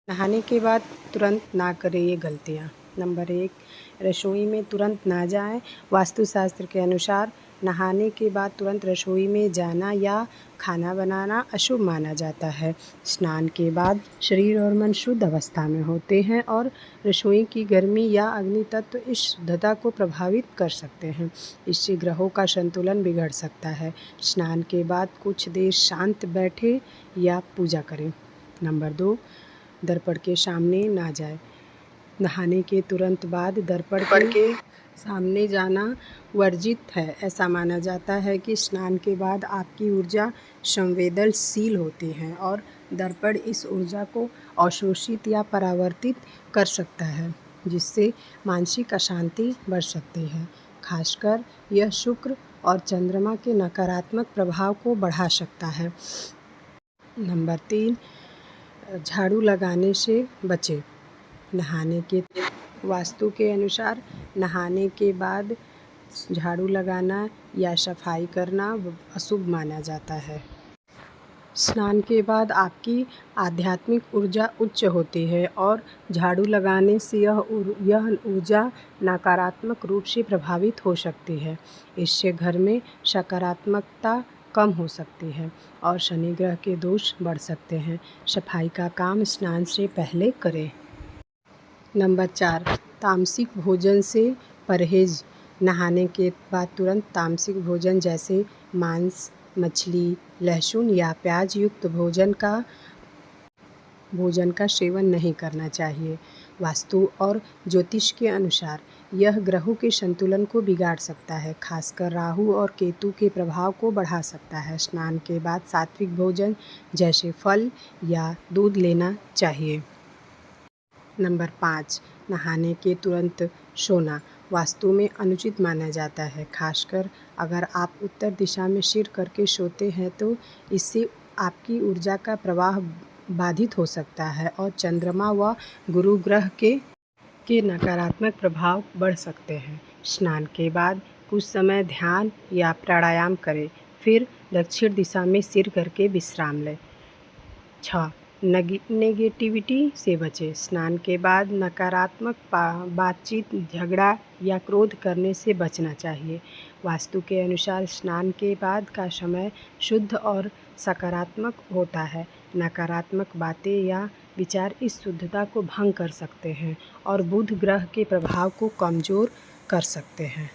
नहाने के बाद तुरंत ना करें ये गलतियाँ। नंबर 1, रसोई में तुरंत ना जाएं। वास्तुशास्त्र के अनुसार नहाने के बाद तुरंत रसोई में जाना या खाना बनाना अशुभ माना जाता है। स्नान के बाद शरीर और मन शुद्ध अवस्था में होते हैं और रसोई की गर्मी या अग्नि तत्व इस शुद्धता को प्रभावित कर सकते हैं। इससे ग्रहों का संतुलन बिगड़ सकता है। स्नान के बाद कुछ देर शांत बैठे या पूजा करें। नंबर 2, दर्पण के सामने ना जाए। नहाने के तुरंत बाद दर्पण के सामने जाना वर्जित है। ऐसा माना जाता है कि स्नान के बाद आपकी ऊर्जा संवेदनशील होती है और दर्पण इस ऊर्जा को अवशोषित या परावर्तित कर सकता है, जिससे मानसिक अशांति बढ़ सकती है। खासकर यह शुक्र और चंद्रमा के नकारात्मक प्रभाव को बढ़ा सकता है। नंबर 3, झाड़ू लगाने से बचें। वास्तु के अनुसार नहाने के बाद झाड़ू लगाना या सफाई करना अशुभ माना जाता है। स्नान के बाद आपकी आध्यात्मिक ऊर्जा उच्च होती है और झाड़ू लगाने से यह ऊर्जा नकारात्मक रूप से प्रभावित हो सकती है। इससे घर में सकारात्मकता कम हो सकती है और शनि ग्रह के दोष बढ़ सकते हैं। सफाई का काम स्नान से पहले करें। नंबर 4, तामसिक भोजन से परहेज। नहाने के बाद तुरंत तामसिक भोजन जैसे मांस, मछली, लहसुन या प्याज युक्त भोजन का सेवन नहीं करना चाहिए। वास्तु और ज्योतिष के अनुसार यह ग्रहों के संतुलन को बिगाड़ सकता है, खासकर राहु और केतु के प्रभाव को बढ़ा सकता है। स्नान के बाद सात्विक भोजन जैसे फल या दूध लेना चाहिए। नंबर 5, नहाने के तुरंत सोना वास्तु में अनुचित माना जाता है, खासकर अगर आप उत्तर दिशा में सिर करके सोते हैं तो इससे आपकी ऊर्जा का प्रवाह बाधित हो सकता है और चंद्रमा व गुरु ग्रह के नकारात्मक प्रभाव बढ़ सकते हैं। स्नान के बाद कुछ समय ध्यान या प्राणायाम करें, फिर दक्षिण दिशा में सिर करके विश्राम लें। 6, नेगेटिविटी से बचें। स्नान के बाद नकारात्मक बातचीत, झगड़ा या क्रोध करने से बचना चाहिए। वास्तु के अनुसार स्नान के बाद का समय शुद्ध और सकारात्मक होता है। नकारात्मक बातें या विचार इस शुद्धता को भंग कर सकते हैं और बुध ग्रह के प्रभाव को कमज़ोर कर सकते हैं।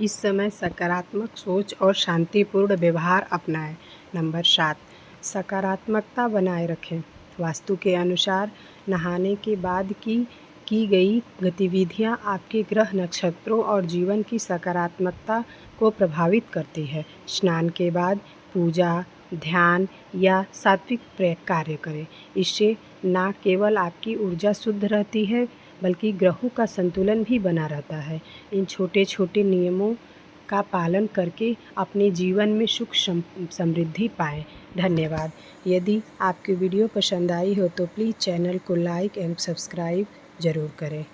इस समय सकारात्मक सोच और शांतिपूर्ण व्यवहार अपनाएं। नंबर 7, सकारात्मकता बनाए रखें। वास्तु के अनुसार नहाने के बाद की गई गतिविधियां आपके ग्रह, नक्षत्रों और जीवन की सकारात्मकता को प्रभावित करती है। स्नान के बाद पूजा, ध्यान या सात्विक कार्य करें। इससे न केवल आपकी ऊर्जा शुद्ध रहती है बल्कि ग्रहों का संतुलन भी बना रहता है। इन छोटे छोटे नियमों का पालन करके अपने जीवन में सुख समृद्धि पाएं। धन्यवाद। यदि आपकी वीडियो पसंद आई हो तो प्लीज़ चैनल को लाइक एंड सब्सक्राइब ज़रूर करें।